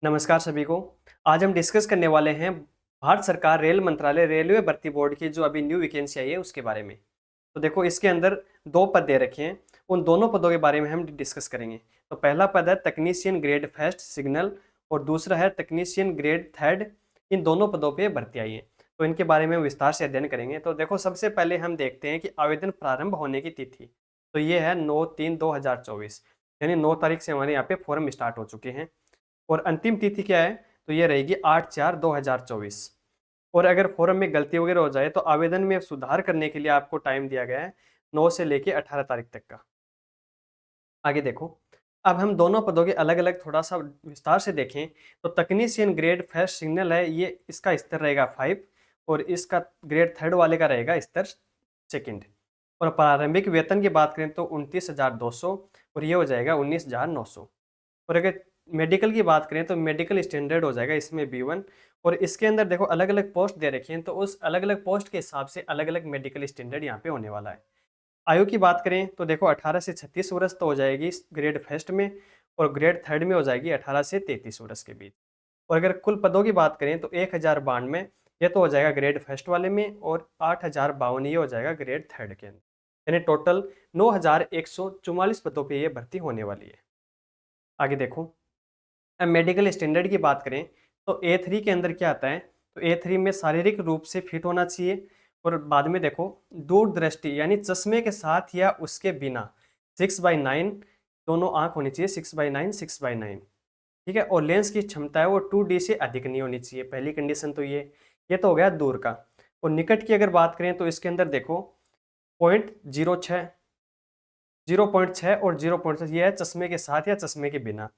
नमस्कार सभी को। आज हम डिस्कस करने वाले हैं भारत सरकार रेल मंत्रालय रेलवे भर्ती बोर्ड की जो अभी न्यू वैकेंसी आई है उसके बारे में। तो देखो इसके अंदर दो पद दे रखे हैं, उन दोनों पदों के बारे में हम डिस्कस करेंगे। तो पहला पद है तकनीशियन ग्रेड फर्स्ट सिग्नल और दूसरा है तकनीशियन ग्रेड थर्ड। इन दोनों पदों पे भर्ती आई है, तो इनके बारे में विस्तार से अध्ययन करेंगे। तो देखो सबसे पहले हम देखते हैं कि आवेदन प्रारंभ होने की तिथि, तो ये है 9/3/2024, यानी 9 तारीख से हमारे यहाँ पे फॉर्म स्टार्ट हो चुके हैं। और अंतिम तिथि क्या है, तो ये रहेगी 8/4/2024। और अगर फॉर्म में गलती वगैरह हो जाए तो आवेदन में सुधार करने के लिए आपको टाइम दिया गया है 9 से लेके 18 तारीख तक का। आगे देखो, अब हम दोनों पदों के अलग अलग थोड़ा सा विस्तार से देखें। तो तकनीशियन ग्रेड फर्स्ट सिग्नल है, ये इसका स्तर रहेगा 5 और इसका ग्रेड थर्ड वाले का रहेगा स्तर सेकंड। और प्रारंभिक वेतन की बात करें तो 29,200 और ये हो जाएगा 19,900। और अगर मेडिकल की बात करें तो मेडिकल स्टैंडर्ड हो जाएगा इसमें B1। और इसके अंदर देखो अलग अलग पोस्ट दे रखी हैं, तो उस अलग अलग पोस्ट के हिसाब से अलग अलग मेडिकल स्टैंडर्ड यहाँ पे होने वाला है। आयु की बात करें तो देखो 18 से 36 वर्ष तो हो जाएगी ग्रेड फर्स्ट में, और ग्रेड थर्ड में हो जाएगी 18 से 33 वर्ष के बीच। और अगर कुल पदों की बात करें तो 1092 ये तो हो जाएगा ग्रेड फर्स्ट वाले में, और 8052 ये हो जाएगा ग्रेड थर्ड के अंदर। यानी टोटल 9144 पदों पे ये भर्ती होने वाली है। आगे देखो, अब मेडिकल स्टैंडर्ड की बात करें तो A3 के अंदर क्या आता है, तो A3 में शारीरिक रूप से फिट होना चाहिए। और बाद में देखो दूरदृष्टि यानी चश्मे के साथ या उसके बिना 6/9 दोनों आंख होनी चाहिए, 6/9 6/9। ठीक है, और लेंस की क्षमता है वो 2D से अधिक नहीं होनी चाहिए, पहली कंडीशन तो ये तो हो गया दूर का। और निकट की अगर बात करें तो इसके अंदर देखो 0.06 0.6 और 0.6 ये है चश्मे के साथ या चश्मे के बिना।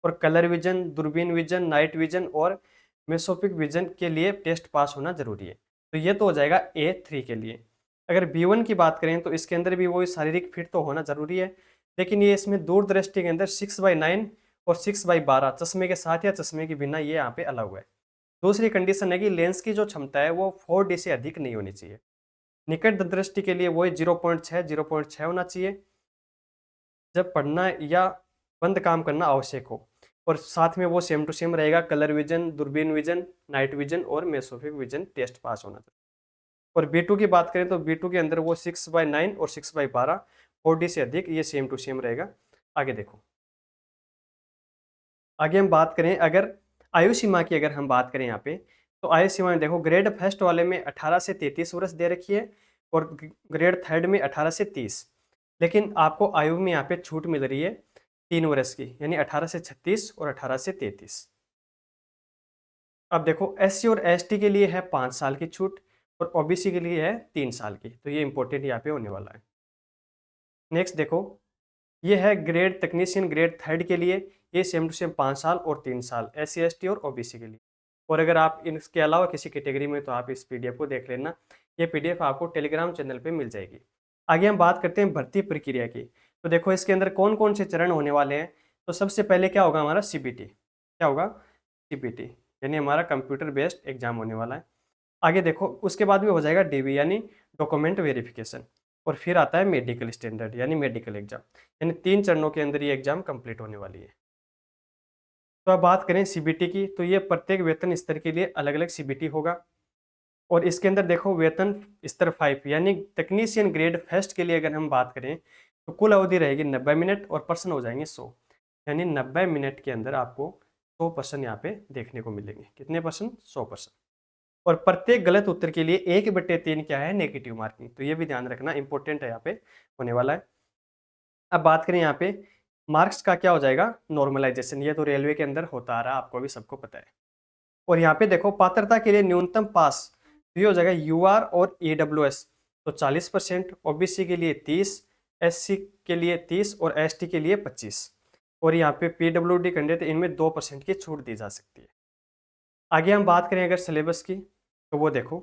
और कलर विजन, दूरबीन विजन, नाइट विजन और मेसोपिक विजन के लिए टेस्ट पास होना जरूरी है। तो ये तो हो जाएगा A3 के लिए। अगर B1 की बात करें तो इसके अंदर भी वही शारीरिक फिट तो होना जरूरी है, लेकिन ये इसमें दूरदृष्टि के अंदर 6/9 और 6/12 चश्मे के साथ या चश्मे के बिना ये यहाँ पे अलाउ है। दूसरी कंडीशन है कि लेंस की जो क्षमता है वो 4D से अधिक नहीं होनी चाहिए। निकट दृष्टि के लिए वही 0.6 होना चाहिए जब पढ़ना या बंद काम करना आवश्यक हो। और साथ में वो सेम टू सेम रहेगा, कलर विजन, दूरबीन विजन, नाइट विजन और मेसोफिक विजन टेस्ट पास होना चाहिए। और B2 की बात करें तो B2 के अंदर वो 6/9 और 6/12 4D से अधिक ये सेम टू सेम रहेगा। आगे देखो, आगे हम बात करें अगर आयु सीमा की, अगर हम बात करें यहाँ पे तो आयु सीमा में देखो ग्रेड फर्स्ट वाले में 18 से 33 वर्ष दे रखी है, और ग्रेड थर्ड में 18 से 30। लेकिन आपको आयु में यहाँ पे छूट मिल रही है 3 वर्ष की, यानी 18 से 36 और 18 से 33। अब देखो SC और ST के लिए है 5 साल की छूट, और OBC के लिए है 3 साल की। तो ये इंपॉर्टेंट यहाँ पे होने वाला है। नेक्स्ट देखो, ये है ग्रेड तकनीशियन ग्रेड थर्ड के लिए, ये सेम टू सेम 5 साल और 3 साल SC ST और OBC के लिए। और अगर आप इसके अलावा किसी कैटेगरी में तो आप इस PDF को देख लेना, ये PDF आपको टेलीग्राम चैनल पे मिल जाएगी। आगे हम बात करते हैं भर्ती प्रक्रिया की। तो देखो इसके अंदर कौन कौन से चरण होने वाले हैं। तो सबसे पहले क्या होगा, हमारा CBT। क्या होगा, CBT यानी हमारा कंप्यूटर बेस्ड एग्जाम होने वाला है। आगे देखो उसके बाद में हो जाएगा DV यानी डॉक्यूमेंट वेरिफिकेशन। और फिर आता है मेडिकल स्टैंडर्ड यानी मेडिकल एग्जाम। यानी 3 चरणों के अंदर ये एग्जाम कंप्लीट होने वाली है। तो अब बात करें CBT की, तो ये प्रत्येक वेतन स्तर के लिए अलग अलग CBT होगा। और इसके अंदर देखो वेतन स्तर 5 यानी टेक्नीशियन ग्रेड फर्स्ट के लिए अगर हम बात करें तो कुल अवधि रहेगी 90 मिनट और पर्सन हो जाएंगे 100। यानी 90 मिनट के अंदर आपको 100% यहाँ पे देखने को मिलेंगे। कितने परसेंट, 100%। और प्रत्येक गलत उत्तर के लिए 1/3 क्या है, नेगेटिव मार्किंग। तो ये भी ध्यान रखना, इंपॉर्टेंट है यहाँ पे होने वाला है। अब बात करें यहाँ पे मार्क्स का क्या हो जाएगा, नॉर्मलाइजेशन। ये तो रेलवे के अंदर होता आ रहा है, आपको भी सबको पता है। और यहाँ पे देखो पात्रता के लिए न्यूनतम पास, तो ये हो जाएगा UR और EWS तो 40%, OBC के लिए 30, SC के लिए 30 और ST के लिए 25। और यहाँ पे PWD कैंडिडेट इनमें 2% की छूट दी जा सकती है। आगे हम बात करें अगर सिलेबस की, तो वो देखो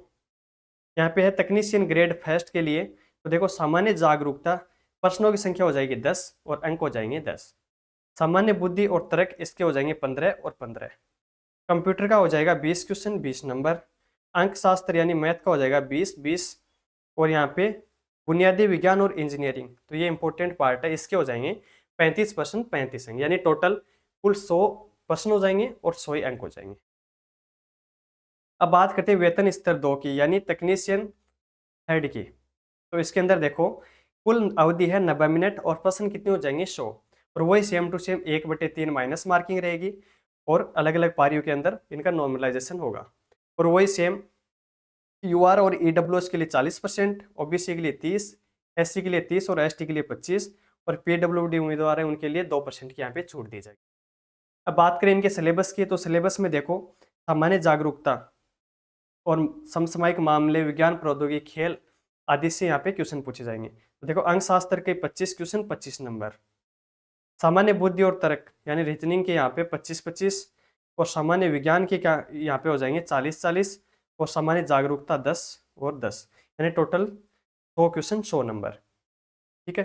यहाँ पे है तकनीशियन ग्रेड फर्स्ट के लिए। तो देखो सामान्य जागरूकता, प्रश्नों की संख्या हो जाएगी 10 और अंक हो जाएंगे 10। सामान्य बुद्धि और तर्क इसके हो जाएंगे 15 और 15। कंप्यूटर का हो जाएगा 20 क्वेश्चन 20 नंबर। अंक शास्त्र यानी मैथ का हो जाएगा 20 20। और यहाँ पे बुनियादी विज्ञान और इंजीनियरिंग, तो ये इंपॉर्टेंट पार्ट है, इसके हो जाएंगे 35% 35 अंक। यानी टोटल कुल 100 प्रश्न हो जाएंगे और 100 ही अंक हो जाएंगे। अब बात करते हैं वेतन स्तर 2 की, यानी तकनीशियन हेड की। तो इसके अंदर देखो कुल अवधि है 90 मिनट और प्रश्न कितने हो जाएंगे 100, और वही same to same 1/3 minus marking रहेगी, और अलग अलग पारियों के अंदर इनका नॉर्मलाइजेशन होगा। और वही सेम यूआर और ईडब्ल्यूएस के लिए 40%, ओबीसी के लिए 30, एससी के लिए 30 और एसटी के लिए 25, और पीडब्ल्यूडी उम्मीदवार है उनके लिए 2% की यहाँ पे छूट दी जाएगी। अब बात करें इनके सिलेबस की, तो सिलेबस में देखो सामान्य जागरूकता और समसामयिक मामले, विज्ञान, प्रौद्योगिकी, खेल आदि से यहाँ पे क्वेश्चन पूछे जाएंगे। तो देखो अंकशास्त्र के 25 क्वेश्चन 25 नंबर, सामान्य बुद्धि और तर्क यानी रीजनिंग के यहाँ पे 25-25, और सामान्य विज्ञान के क्या यहाँ पे हो जाएंगे 40-40, और सामान्य जागरूकता 10 और 10, यानी टोटल 100 क्वेश्चन 100 नंबर। ठीक है,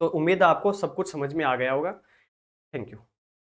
तो उम्मीद है आपको सब कुछ समझ में आ गया होगा। Thank you.